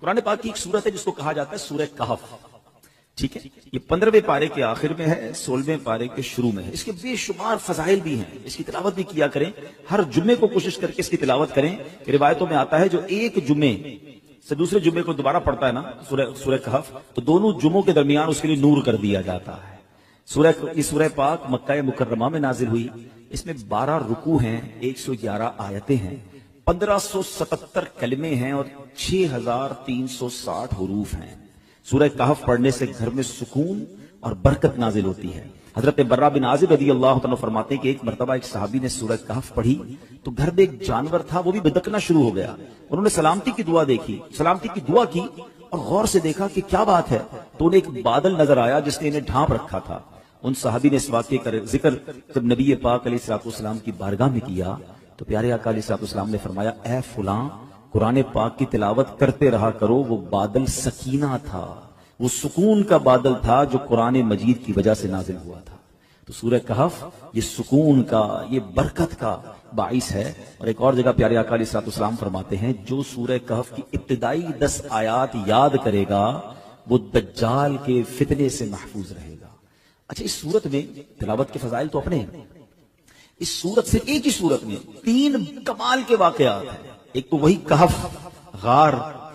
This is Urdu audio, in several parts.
قرآن پاک کی ایک سورت ہے جس کو کہا جاتا ہے سورہ کہف. ٹھیک ہے, یہ 15ویں پارے کے آخر میں ہے, 16ویں پارے کے شروع میں ہے. اس کے بے شمار فضائل بھی ہیں, اس کی تلاوت بھی کیا کریں. ہر جمعے کو کوشش کر کے اس کی تلاوت کریں. کہ روایتوں میں آتا ہے جو ایک جمعے سے دوسرے جمعے کو دوبارہ پڑھتا ہے نا سورہ کہف, تو دونوں جمعوں کے درمیان اس کے لیے نور کر دیا جاتا ہے. یہ سورہ پاک مکہ مکرمہ میں نازل ہوئی. اس میں 12 رکوع ہیں, 111 آیتیں ہیں, 1577 کلمے ہیں اور 6360 حروف ہیں. سورہ کہف پڑھنے سے گھر میں سکون اور برکت نازل ہوتی ہے. حضرت برہ بن عازب رضی اللہ تعالیٰ فرماتے ہیں کہ ایک مرتبہ ایک صحابی نے سورہ کہف پڑھی تو گھر میں ایک جانور تھا, وہ بھی بدکنا شروع ہو گیا. انہوں نے سلامتی کی دعا کی اور غور سے دیکھا کہ کیا بات ہے, تو انہیں ایک بادل نظر آیا جس نے انہیں ڈھانپ رکھا تھا. ان صحابی نے اس واقعے کا ذکر جب نبی پاک علیہ السلام کی بارگاہ میں کیا تو پیارے آقا علیہ السلام نے فرمایا, اے فلاں قرآن پاک کی تلاوت کرتے رہا کرو. وہ بادل سکینہ تھا, وہ سکون کا بادل تھا جو قرآن مجید کی وجہ سے نازل ہوا تھا. تو سورہ کہف یہ سکون کا, یہ برکت کا باعث ہے. اور ایک اور جگہ پیارے آقا علیہ السلام فرماتے ہیں, جو سورہ کہف کی ابتدائی 10 آیات یاد کرے گا وہ دجال کے فتنے سے محفوظ رہے گا. اچھا, اس صورت میں تلاوت کے فضائل تو اپنے ہیں. اس صورت سے ایک ہی صورت میں 3 کمال کے واقعات ہیں. ایک تو وہی کہف, غار,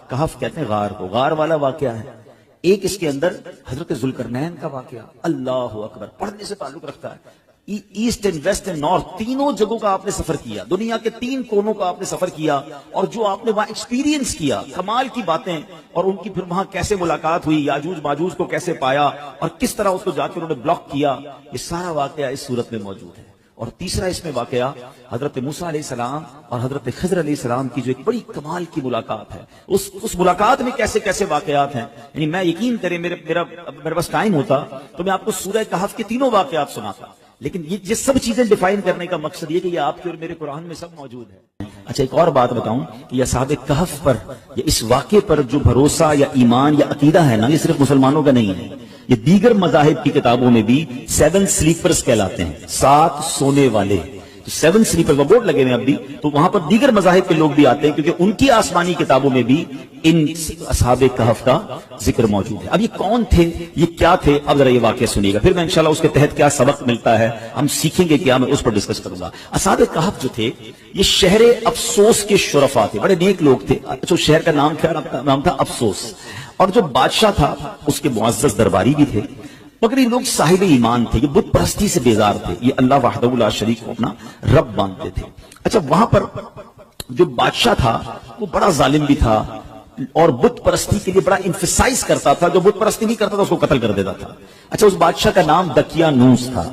کہف کہتے ہیں غار کو, غار والا واقعہ ہے. ایک اس کے اندر حضرت ذوالقرنین کا واقعہ, اللہ اکبر, پڑھنے سے تعلق رکھتا ہے. East and west and north, تینوں جگہوں کا آپ نے سفر کیا, دنیا کے 3 کونوں کا آپ نے سفر کیا, اور جو آپ نے وہاں ایکسپیرینس کیا, کمال کی باتیں, اور ان کی پھر وہاں کیسے ملاقات ہوئی, یاجوج ماجوج کو کیسے پایا, اور کس طرح اس کو جا کے انہوں نے بلاک کیا, یہ سارا واقعہ اس صورت میں موجود ہے. اور تیسرا اس میں واقعہ حضرت موسیٰ علیہ السلام اور حضرت خضر علیہ السلام کی جو ایک بڑی کمال کی ملاقات ہے, اس ملاقات میں کیسے کیسے واقعات ہیں. یعنی میں یقین کریں میرے پاس ٹائم ہوتا تو میں آپ کو سورہ کہف کے 3 واقعات سناتا, لیکن یہ سب چیزیں ڈیفائن کرنے کا مقصد یہ کہ یہ آپ کے اور میرے قرآن میں سب موجود ہے. اچھا, ایک اور بات بتاؤں کہ یہ اصحاب کہف پر یا اس واقعے پر جو بھروسہ یا ایمان یا عقیدہ ہے نا, یہ صرف مسلمانوں کا نہیں ہے. یہ دیگر مذاہب کی کتابوں میں بھی 7 سلیپرز کہلاتے ہیں, 7 سونے والے. 7 سلیپر کا بورڈ لگے ہوئے اب بھی, تو وہاں پر دیگر مذاہب کے لوگ بھی آتے ہیں کیونکہ ان کی آسمانی کتابوں میں بھی ان اصحاب کہف کا ذکر موجود ہے. اب یہ کون تھے, یہ کیا تھے, اب ذرا یہ واقعہ سنیے گا, پھر میں انشاءاللہ اس کے تحت کیا سبق ملتا ہے ہم سیکھیں گے کیا, میں اس پر ڈسکس کروں گا. اصحاب کہف جو تھے یہ شہر افسوس کے شرفا تھے, بڑے نیک لوگ تھے. اچھا, شہر کا نام تھا افسوس, اور جو بادشاہ تھا اس کے معزز درباری بھی تھے, مگر یہ لوگ صاحب ایمان تھے, یہ بت پرستی سے بیزار تھے, یہ اللہ وحدہ لا شریک کو اپنا رب مانتے تھے. اچھا, وہاں پر جو بادشاہ تھا وہ بڑا ظالم بھی تھا اور بت پرستی کے لیے بڑا انفسائز کرتا تھا. جو بت پرستی نہیں کرتا تھا اس کو قتل کر دیتا تھا. اچھا, اس بادشاہ کا نام دقیانوس تھا.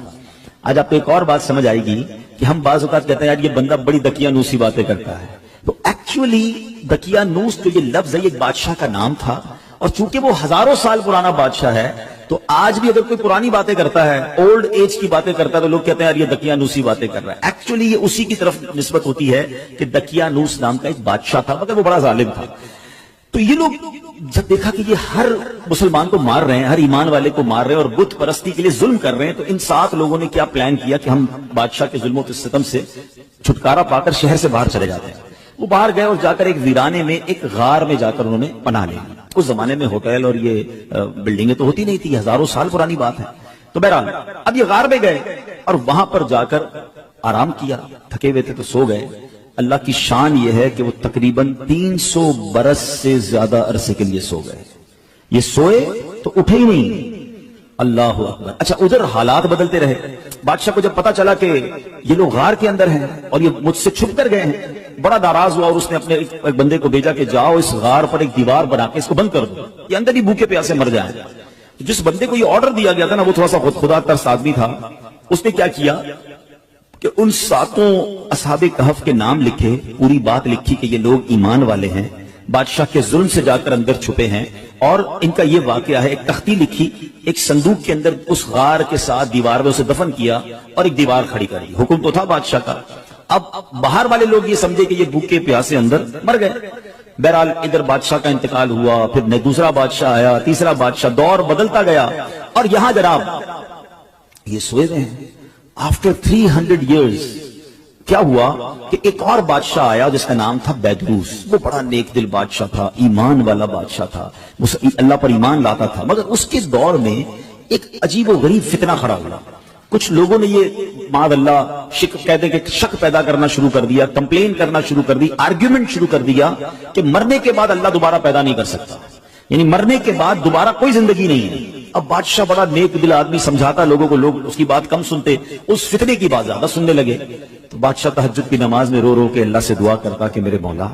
آج آپ کو ایک اور بات سمجھ آئے گی کہ ہم بعض اوقات کہتے ہیں یار یہ بندہ بڑی دقیانوسی باتیں کرتا ہے, تو ایکچولی دقیانوس جو یہ لفظ ہے یہ بادشاہ کا نام تھا, اور چونکہ وہ ہزاروں سال پرانا بادشاہ ہے تو آج بھی اگر کوئی پرانی باتیں کرتا ہے, اولڈ ایج کی باتیں کرتا ہے, تو لوگ کہتے ہیں یار یہ دقیانوسی باتیں کر رہا ہے. ایکچولی یہ اسی کی طرف نسبت ہوتی ہے کہ دقیانوس نام کا ایک بادشاہ تھا, مگر وہ بڑا ظالم تھا. تو یہ لوگ جب دیکھا کہ یہ ہر مسلمان کو مار رہے ہیں, ہر ایمان والے کو مار رہے ہیں اور بت پرستی کے لیے ظلم کر رہے ہیں, تو ان 7 لوگوں نے کیا پلان کیا کہ ہم بادشاہ کے ظلم و ستم سے چھٹکارا پا کر شہر سے باہر چلے جاتے ہیں. وہ باہر گئے اور جا کر ایک ویرانے میں ایک غار میں جا کر انہوں نے پناہ لی. اس زمانے میں ہوٹل اور یہ بلڈنگیں تو ہوتی نہیں تھی, ہزاروں سال پرانی بات ہے. تو بہرحال اب یہ غار میں گئے اور وہاں پر جا کر آرام کیا, تھکے ہوئے تھے تو سو گئے. اللہ کی شان یہ ہے کہ وہ تقریباً 300 برس سے زیادہ عرصے کے لیے سو گئے. یہ سوئے تو اٹھے ہی نہیں. اللہ اکبر. اچھا, ادھر حالات بدلتے رہے. بادشاہ کو جب پتا چلا کہ یہ لوگ غار کے اندر ہیں اور یہ مجھ سے چھپ کر گئے ہیں, بڑا ناراض ہوا اور اس نے اپنے ایک بندے کو بھیجا کہ جاؤ اس غار پر ایک دیوار بنا کے اس کو بند کر دو, یہ اندر ہی بھوکے پیاسے مر جائیں. جس بندے کو یہ آرڈر دیا گیا تھا نا وہ تھوڑا سا خدا ترس آدمی تھا. اس نے کیا کیا کہ ان 7 اصحاب کہف کے نام لکھے, پوری بات لکھی کہ یہ لوگ ایمان والے ہیں, بادشاہ کے ظلم سے جا کر اندر چھپے ہیں, اور ان کا یہ واقعہ ہے. ایک تختی لکھی, ایک صندوق کے اندر اس غار کے ساتھ دیوار میں اسے دفن کیا اور ایک دیوار کھڑی کری. حکم تو تھا بادشاہ کا. اب باہر والے لوگ یہ سمجھے کہ یہ بھوکے پیاسے اندر مر گئے. بہرحال ادھر بادشاہ کا انتقال ہوا, پھر دوسرا بادشاہ آیا, تیسرا بادشاہ, دور بدلتا گیا. اور یہاں جناب یہ سوئے ہوئے ہیں. آفٹر 300 years کیا ہوا کہ ایک اور بادشاہ آیا جس کا نام تھا بیدروس. وہ بڑا نیک دل بادشاہ تھا, ایمان والا بادشاہ تھا, اللہ پر ایمان لاتا تھا. مگر اس کے دور میں ایک عجیب و غریب فتنہ کھڑا ہوا. کچھ لوگوں نے یہ معاذ اللہ کہتے ہیں کہ شک پیدا کرنا شروع کر دیا, کمپلین کرنا شروع کر دی, آرگیومنٹ شروع کر دیا کہ مرنے کے بعد اللہ دوبارہ پیدا نہیں کر سکتا, یعنی مرنے کے بعد دوبارہ کوئی زندگی نہیں ہے. اب بادشاہ بڑا نیک دل آدمی, سمجھاتا لوگوں کو, لوگ اس کی بات کم سنتے, اس فتنے کی بات زیادہ سننے لگے. تو بادشاہ تہجد کی نماز میں رو رو کے اللہ سے دعا کرتا کہ میرے مولا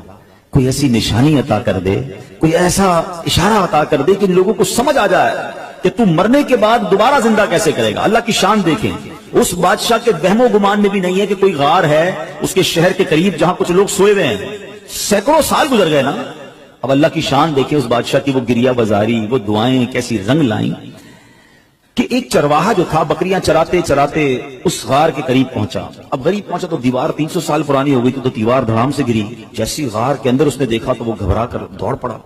کوئی ایسی نشانی عطا کر دے, کوئی ایسا اشارہ عطا کر دے کہ ان لوگوں کو سمجھ آ جائے کہ تو مرنے کے بعد دوبارہ زندہ کیسے کرے گا. اللہ کی شان دیکھیں. اس بادشاہ کے وہم و گمان میں بھی نہیں ہے کہ کوئی غار ہے اس کے شہر کے قریب جہاں کچھ لوگ سوئے ہوئے ہیں. سینکڑوں سال گزر گئے نا. اب اللہ کی شان دیکھیں اس بادشاہ کی, وہ گریا بازاری, وہ دعائیں کیسی رنگ لائیں کہ ایک چرواہا جو تھا بکریاں چراتے چراتے اس غار کے قریب پہنچا. اب قریب پہنچا تو دیوار 300 سال پرانی ہو گئی تھی, تو دیوار دھڑام سے گری. جیسی غار کے اندر اس نے دیکھا تو وہ گھبرا کر دوڑ پڑا.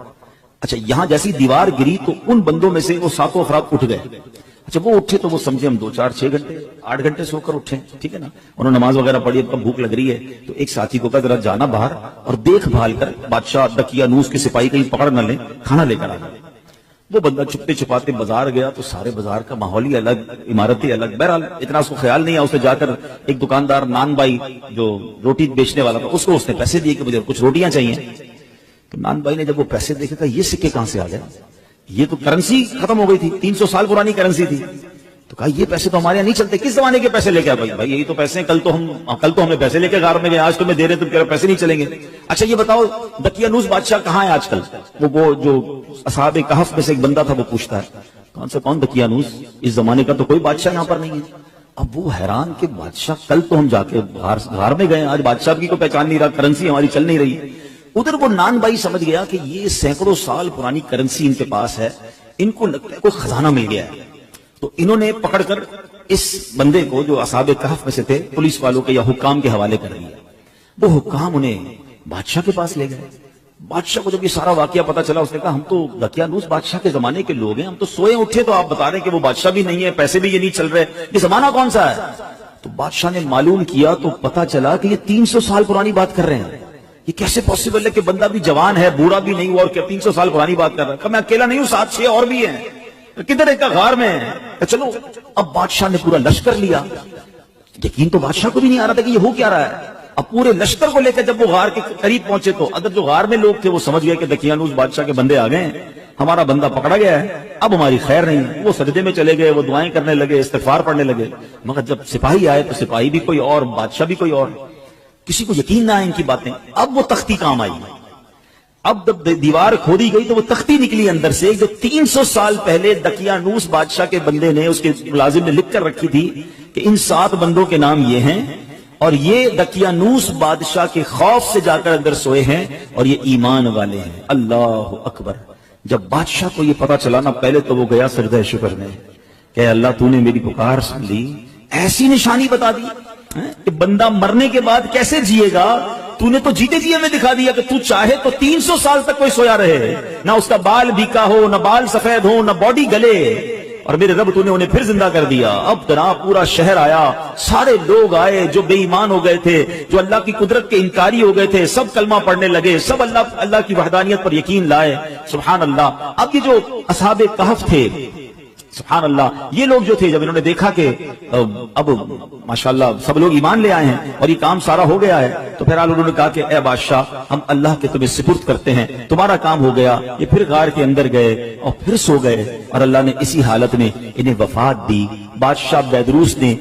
اچھا یہاں جیسی دیوار گری تو ان بندوں میں سے وہ 7 افراد اٹھ گئے. اچھا وہ اٹھے تو وہ سمجھے ہم 2 4 6 گھنٹے 8 گھنٹے سو کر اٹھے, ٹھیک ہے نا. انہوں نے نماز وغیرہ پڑھی, اب بھوک لگ رہی ہے تو ایک ساتھی کو کہا ذرا جانا باہر اور دیکھ بھال کر بادشاہ دقیانوس کے سپاہی کہیں پکڑ نہ لیں, کھانا لے کر آ جائے. وہ بندہ چھپتے چھپاتے بازار گیا تو سارے بازار کا ماحول ہی الگ, عمارتیں الگ. بہرحال اتنا اس کو خیال نہیں ہے. اس نے جا کر ایک دکاندار نان بھائی جو روٹی بیچنے والا تھا اس نے پیسے دیے کہ مجھے کچھ روٹیاں چاہیے. تو نان بھائی نے جب وہ پیسے دیکھے کہا یہ سکے کہاں سے آ گئے, یہ تو کرنسی ختم ہو گئی تھی, 300 سال پرانی کرنسی تھی. تو کہا یہ پیسے تو ہمارے یہاں نہیں چلتے, کس زمانے کے پیسے لے کے آئے؟ بھائی یہی تو پیسے ہیں, کل تو ہم نے پیسے لے کے غار میں گئے, آج تمہیں دے رہے تم کہہ رہے پیسے نہیں چلیں گے. اچھا یہ بتاؤ دقیانوس بادشاہ کہاں ہے آج کل؟ وہ جو اصحاب کہف میں سے ایک بندہ تھا وہ پوچھتا ہے کون دقیانوس, اس زمانے کا تو کوئی بادشاہ یہاں پر نہیں ہے. اب وہ حیران کہ بادشاہ کل تو ہم جا کے غار میں گئے, آج بادشاہ کی کو پہچان نہیں رہا, کرنسی ہماری چل نہیں رہی. ادھر وہ نان بھائی سمجھ گیا کہ یہ سینکڑوں سال پرانی کرنسی ان کے پاس ہے, ان کو لگتا ہے کوئی خزانہ مل گیا ہے. تو انہوں نے پکڑ کر اس بندے کو جو اصحاب کہف میں سے تھے پولیس والوں کے یا حکام کے حوالے کر دیا. وہ حکام انہیں بادشاہ کے پاس لے گئے. بادشاہ کو جب یہ سارا واقعہ پتا چلا اس نے کہا ہم تو دقیانوس بادشاہ کے زمانے کے لوگ ہیں, ہم تو سوئے اٹھے تو آپ بتا رہے ہیں کہ وہ بادشاہ بھی نہیں ہے, پیسے بھی یہ نہیں چل رہے, یہ زمانہ کون سا ہے؟ تو بادشاہ نے معلوم کیا تو پتا چلا کہ یہ 300 سال پرانی بات کر رہے ہیں. یہ کیسے پاسبل ہے کہ بندہ بھی جوان ہے, بوڑھا بھی نہیں ہوا اور 300 سال پرانی بات کر رہا ہے؟ کہ میں اکیلا نہیں ہوں, 7 6 اور بھی ہیں. کدھر ایک غار میں ہے. چلو اب بادشاہ نے پورا لشکر لیا. یقین تو بادشاہ کو بھی نہیں آ رہا تھا کہ یہ ہو کیا رہا ہے. اب پورے لشکر کو لے کر جب وہ غار کے قریب پہنچے تو ادھر جو غار میں لوگ تھے وہ سمجھ گئے کہ دقیانوس بادشاہ کے بندے آ گئے ہیں, ہمارا بندہ پکڑا گیا ہے, اب ہماری خیر نہیں ہے. وہ سجدے میں چلے گئے, وہ دعائیں کرنے لگے, استغفار پڑھنے لگے. مگر جب سپاہی آئے تو سپاہی بھی کوئی اور, بادشاہ بھی کوئی اور. کسی کو یقین نہ آئے ان کی باتیں. اب وہ تختی کام آئی. اب جب دیوار کھودی گئی تو وہ تختی نکلی اندر سے جو 300 سال پہلے دقیانوس بادشاہ کے بندے نے, اس کے ملازم نے لکھ کر رکھی تھی کہ ان 7 بندوں کے نام یہ ہیں اور یہ دقیانوس بادشاہ کے خوف سے جا کر اندر سوئے ہیں اور یہ ایمان والے ہیں. اللہ اکبر. جب بادشاہ کو یہ پتا چلا نا, پہلے تو وہ گیا سجدہ شکر میں کہ اللہ تو نے میری پکار سن لی, ایسی نشانی بتا دی کہ بندہ مرنے کے بعد کیسے جیے گا. تو نے تو جیتے جی ہمیں دکھا دیا کہ تو چاہے تو 300 سال تک کوئی سویا رہے, نہ اس کا بال بھیکا ہو, نہ بال سفید ہو, نہ باڈی گلے, اور میرے رب تو نے انہیں پھر زندہ کر دیا. اب جناب پورا شہر آیا, سارے لوگ آئے جو بے ایمان ہو گئے تھے, جو اللہ کی قدرت کے انکاری ہو گئے تھے, سب کلمہ پڑھنے لگے, سب اللہ کی وحدانیت پر یقین لائے. سبحان اللہ. اب یہ جو اصحاب کہف تھے, سبحان اللہ, یہ لوگ جو تھے جب انہوں نے دیکھا کہ اب ماشاءاللہ سب لوگ ایمان لے آئے ہیں اور یہ کام سارا ہو گیا ہے, تو پھر انہوں نے کہا کہ اے بادشاہ ہم اللہ کے تمہیں سپرد کرتے ہیں, تمہارا کام ہو گیا. یہ پھر غار کے اندر گئے اور پھر سو گئے اور اللہ نے اسی حالت میں انہیں وفات دی. بادشاہ بیدروس نے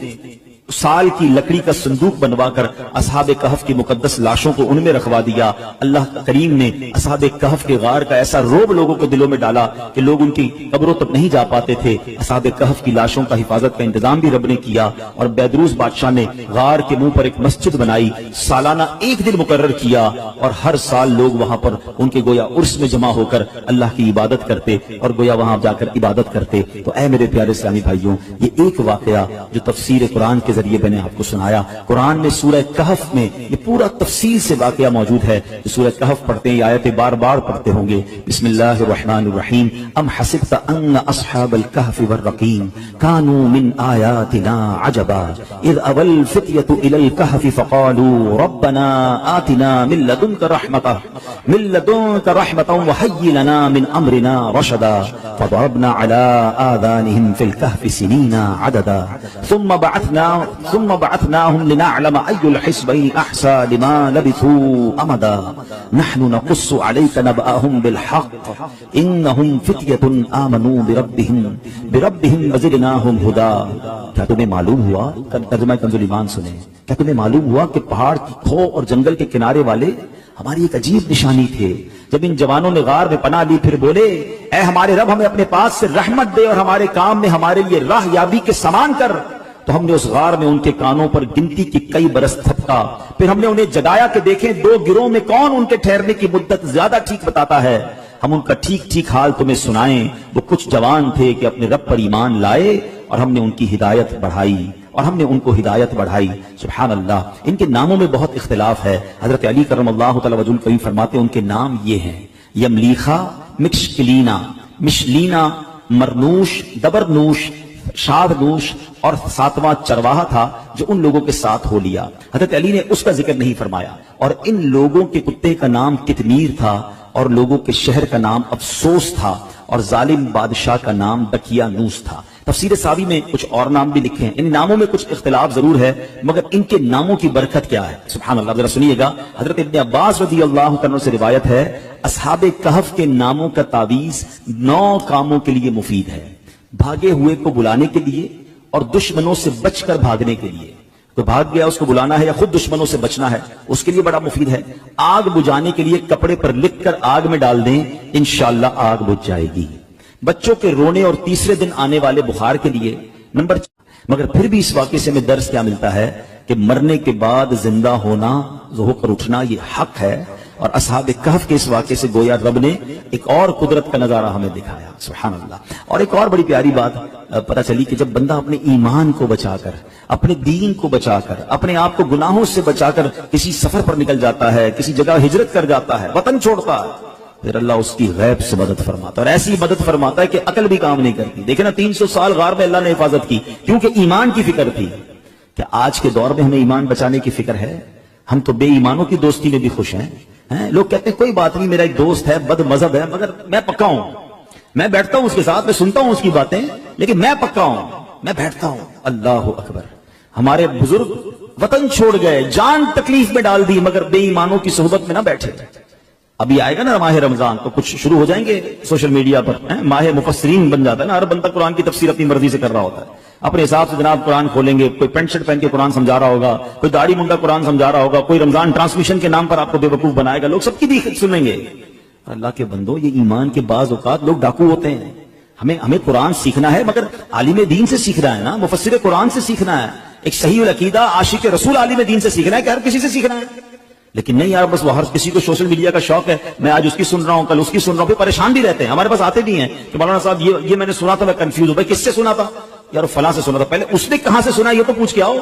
سال کی لکڑی کا صندوق بنوا کر اصحاب کہف کی مقدس لاشوں کو ان میں رکھوا دیا. اللہ کریم نے اصحاب کہف کے غار کا ایسا روب لوگوں کے دلوں میں ڈالا کہ لوگ ان کی قبروں تک نہیں جا پاتے تھے. اصحاب کہف کی لاشوں کا حفاظت کا انتظام بھی رب نے کیا اور بیدروس بادشاہ نے غار کے منہ پر ایک مسجد بنائی. سالانہ ایک دن مقرر کیا اور ہر سال لوگ وہاں پر ان کے گویا عرس میں جمع ہو کر اللہ کی عبادت کرتے اور گویا وہاں جا کر عبادت کرتے. تو اے میرے پیارے اسلامی بھائیوں, یہ ایک واقعہ جو تفسیر قرآن کے ذریعے میں نے آپ کو سنایا. قرآن میں سورہ کہف میں یہ پورا تفصیل سے واقعہ موجود ہے. سورہ کہف پڑھتے ہیں، یہ آیتیں بار بار پڑھتے ہوں گے. بسم اللہ الرحمن الرحیم. ام حسبت ان اصحاب الكهف والرقیم كانوا من آیاتنا عجبا اذ اوى الفتية الى الكهف فقالوا ربنا آتنا من لدنك رحمة وهيئ لنا من امرنا رشدا فضربنا على آذانهم في الكهف سنين عددا ثم بعثناهم لنعلم أي الحزبين أحصى لما لبثوا أمدا نحن نقص عليك نبأهم بالحق إنهم فتية آمنوا بربهم وزدناهم هدى. کیا تمہیں معلوم ہوا، ترجمہ کنز الایمان سنیں، کیا تمہیں معلوم ہوا کہ پہاڑ کی کھو اور جنگل کے کنارے والے ہماری ایک عجیب نشانی تھے. جب ان جوانوں نے غار میں پناہ لی پھر بولے اے ہمارے رب ہمیں اپنے پاس سے رحمت دے اور ہمارے کام میں ہمارے لیے راہ یابی کے سامان کر، تو ہم نے اس غار میں ان کے کانوں پر گنتی کی کئی برس تھپکا. پھر ہم نے انہیں جگایا کہ دیکھیں دو گروہ میں کون ان کے ٹھہرنے کی مدت زیادہ ٹھیک بتاتا ہے. ہم ان کا ٹھیک ٹھیک حال تمہیں سنائیں. وہ کچھ جوان تھے کہ اپنے رب پر ایمان لائے اور ہم نے ان کی ہدایت بڑھائی سبحان اللہ. ان کے ناموں میں بہت اختلاف ہے. حضرت علی کرم اللہ تعالی وجہ الکریم فرماتے ہیں ان کے نام یہ ہیں: یملیخا، مکشکلینا، مشلینا، مرنوش، دبرنوش، شادنوش، اور ساتواں چرواہا تھا جو ان لوگوں کے ساتھ ہو لیا. حضرت علی نے اس کا ذکر نہیں فرمایا. اور ان لوگوں کے کتے کا نام کتمیر تھا اور لوگوں کے شہر کا نام افسوس تھا اور ظالم بادشاہ کا نام دکیانوس تھا. تفسیر ساوی میں کچھ اور نام بھی لکھے ہیں. ان ناموں میں کچھ اختلاف ضرور ہے مگر ان کے ناموں کی برکت کیا ہے سبحان اللہ. ذرا سنیے گا. حضرت ابن عباس رضی اللہ عنہ سے روایت ہے اصحاب کہف کے ناموں کا تعویذ 9 کاموں کے لیے مفید ہے: بھاگے ہوئے کو بلانے کے لیے اور دشمنوں سے بچ کر بھاگنے کے لیے. تو بھاگ گیا اس کو بلانا ہے یا خود دشمنوں سے بچنا ہے اس کے لیے بڑا مفید ہے. آگ بجھانے کے لیے کپڑے پر لکھ کر آگ میں ڈال دیں انشاءاللہ آگ بجھ جائے گی. بچوں کے رونے اور تیسرے دن آنے والے بخار کے لیے. نمبر 4 مگر پھر بھی اس واقعے سے ہمیں درس کیا ملتا ہے کہ مرنے کے بعد زندہ ہونا، ہو کر اٹھنا یہ حق ہے. اور اصحاب کہف کے اس واقعے سے گویا رب نے ایک اور قدرت کا نظارہ ہمیں دکھایا سبحان اللہ. اور ایک اور بڑی پیاری بات پتہ چلی کہ جب بندہ اپنے ایمان کو بچا کر، اپنے دین کو بچا کر، اپنے آپ کو گناہوں سے بچا کر کسی سفر پر نکل جاتا ہے، کسی جگہ ہجرت کر جاتا ہے، وطن چھوڑتا ہے، پھر اللہ اس کی غیب سے مدد فرماتا ہے. اور ایسی مدد فرماتا ہے کہ عقل بھی کام نہیں کرتی. دیکھیں نا 300 سال غار میں اللہ نے حفاظت کی کیونکہ ایمان کی فکر تھی. کہ آج کے دور میں ہمیں ایمان بچانے کی فکر ہے؟ ہم تو بے ایمانوں کی دوستی میں بھی خوش ہیں. لوگ کہتے ہیں کوئی بات نہیں، میرا ایک دوست ہے بد مذہب ہے مگر میں پکا ہوں، میں بیٹھتا ہوں اس کے ساتھ، میں سنتا ہوں اس کی باتیں لیکن میں پکا ہوں، میں بیٹھتا ہوں. اللہ اکبر. ہمارے بزرگ وطن چھوڑ گئے، جان تکلیف میں ڈال دی مگر بے ایمانوں کی صحبت میں نہ بیٹھے. ابھی آئے گا نا ماہ رمضان تو کچھ شروع ہو جائیں گے سوشل میڈیا پر، ماہ مفسرین بن جاتا ہے نا، ہر بندہ قرآن کی تفسیر اپنی مرضی سے کر رہا ہوتا ہے، اپنے حساب سے جناب قرآن کھولیں گے. کوئی پینٹ شرٹ پہن کے قرآن سمجھا رہا ہوگا، کوئی داڑھی منڈا قرآن سمجھا رہا ہوگا، کوئی رمضان ٹرانسمیشن کے نام پر آپ کو بے وقوف بنائے گا. لوگ سب کی بھی سنیں گے. اللہ کے بندو، یہ ایمان کے بعض اوقات لوگ ڈاکو ہوتے ہیں. ہمیں قرآن سیکھنا ہے مگر عالم دین سے سیکھنا ہے نا، مفسر قرآن سے سیکھنا ہے. ایک صحیح العقیدہ عاشق رسول عالم دین سے سیکھنا ہے کہ ہر کسی سے سیکھنا ہے. لیکن نہیں یار، بس وہ ہر کسی کو سوشل میڈیا کا شوق ہے، میں آج اس کی سن رہا ہوں کل اس کی سن رہا ہوں، پھر پریشان بھی رہتے ہیں. ہمارے پاس آتے بھی ہیں کہ مولانا صاحب یہ میں نے سنا تھا، میں کنفیوز ہوں. بھائی کس سے سنا تھا؟ یار فلاں سے سنا تھا. پہلے اس نے کہاں سے سنا یہ تو پوچھ کے آؤ.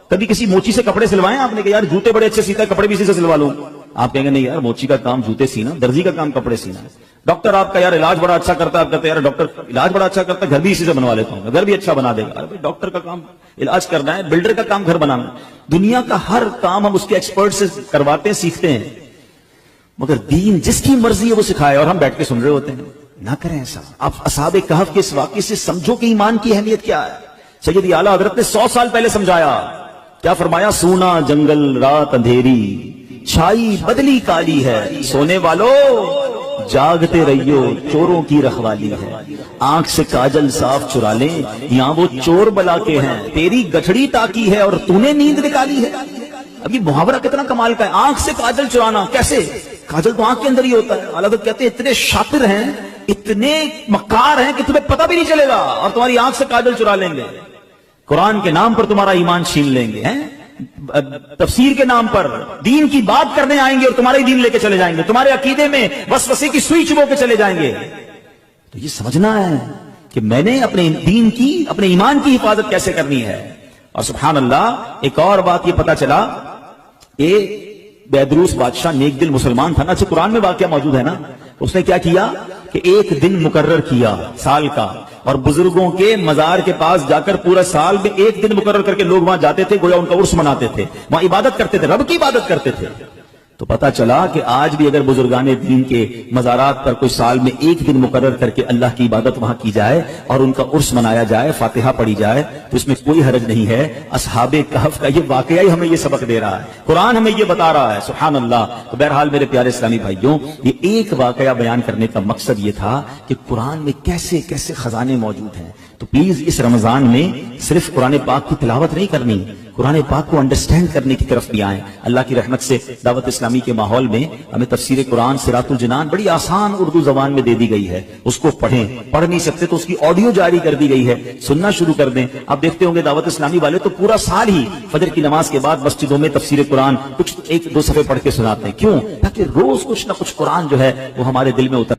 کبھی کسی موچی سے کپڑے سلوائے آپ نے کہ یار جوتے بڑے اچھے سیتا ہے، کپڑے بھی اسی سے سلوا لوں؟ آپ کہیں گے نہیں یار، موچی کا کام جوتے سینا، درزی کا کام کپڑے سینا ہے. ڈاکٹر آپ کا یار علاج بڑا اچھا کرتا ہے، آپ کہتے ہیں یار ڈاکٹر علاج بڑا اچھا کرتا ہے، گھر بھی اسی سے بنوا لیتا ہوں، گھر بھی اچھا بنا دے گا. ڈاکٹر کا کام علاج کرنا ہے، بلڈر کا کام گھر بنانا ہے. دنیا کا ہر کام ہم اس کے ایکسپرٹ سے کرواتے ہیں، سیکھتے ہیں. مگر دین جس کی مرضی ہے وہ سکھائے اور ہم بیٹھ کے سن رہے ہوتے ہیں. نہ کریں ایسا. آپ اصحاب کہف کے اس واقعے سے سمجھو کہ ایمان کی اہمیت کیا ہے. سیدی اعلیٰ حضرت نے 100 سال پہلے سمجھایا. کیا فرمایا؟ سونا جنگل رات اندھیری، چھائی بدلی کالی ہے، سونے والو جاگتے رہیو چوروں کی رکھوالی ہے. آنکھ سے کاجل صاف چرا لیں، یہاں وہ چور بلا کے ہیں، تیری گٹھڑی تاکی ہے اور تو نے نیند نکالی ہے. اب یہ محاورہ کتنا کمال کا ہے. آنکھ سے کاجل چرانا کیسے؟ کاجل تو آنکھ کے اندر ہی ہوتا ہے. اعلیٰ حضرت کہتے ہیں اتنے شاطر ہیں، اتنے مکار ہیں کہ تمہیں پتہ بھی نہیں چلے گا اور تمہاری آنکھ سے کاجل چرا لیں گے. قرآن کے نام پر تمہارا ایمان چھین لیں گے، تفسیر کے نام پر دین کی بات کرنے آئیں گے اور تمہارے دین لے کے چلے جائیں گے، تمہارے عقیدے میں وسوسے کی سوئی چبو کے چلے جائیں گے. تو یہ سمجھنا ہے کہ میں نے اپنے دین کی، اپنے ایمان کی حفاظت کیسے کرنی ہے. اور سبحان اللہ ایک اور بات یہ پتا چلا، بیدروس بادشاہ نیک دل مسلمان تھا نا، اچھا قرآن میں واقعہ موجود ہے نا، اس نے کیا کیا کہ ایک دن مقرر کیا سال کا، اور بزرگوں کے مزار کے پاس جا کر پورا سال میں ایک دن مقرر کر کے لوگ وہاں جاتے تھے، گویا ان کا عرس مناتے تھے، وہاں عبادت کرتے تھے، رب کی عبادت کرتے تھے۔ تو پتا چلا کہ آج بھی اگر بزرگان دین کے مزارات پر کوئی سال میں ایک دن مقرر کر کے اللہ کی عبادت وہاں کی جائے اور ان کا عرس منایا جائے، فاتحہ پڑھی جائے، تو اس میں کوئی حرج نہیں ہے۔ اصحاب کہف کا یہ واقعہ ہی ہمیں یہ سبق دے رہا ہے، قرآن ہمیں یہ بتا رہا ہے، سبحان اللہ۔ تو بہرحال میرے پیارے اسلامی بھائیوں، یہ ایک واقعہ بیان کرنے کا مقصد یہ تھا کہ قرآن میں کیسے کیسے خزانے موجود ہیں۔ تو پلیز اس رمضان میں صرف قرآن پاک کی تلاوت نہیں کرنی، قرآن پاک کو انڈرسٹینڈ کرنے کی طرف بھی آئیں۔ اللہ کی رحمت سے دعوت اسلامی کے ماحول میں ہمیں تفسیر قرآن صراط الجنان بڑی آسان اردو زبان میں دے دی گئی ہے، اس کو پڑھیں، پڑھ نہیں سکتے تو اس کی آڈیو جاری کر دی گئی ہے، سننا شروع کر دیں۔ آپ دیکھتے ہوں گے دعوت اسلامی والے تو پورا سال ہی فجر کی نماز کے بعد مسجدوں میں تفسیر قرآن کچھ ایک دو صفحے پڑھ کے سناتے ہیں، کیوں؟ تاکہ روز کچھ نہ کچھ قرآن جو ہے وہ ہمارے دل میں اتر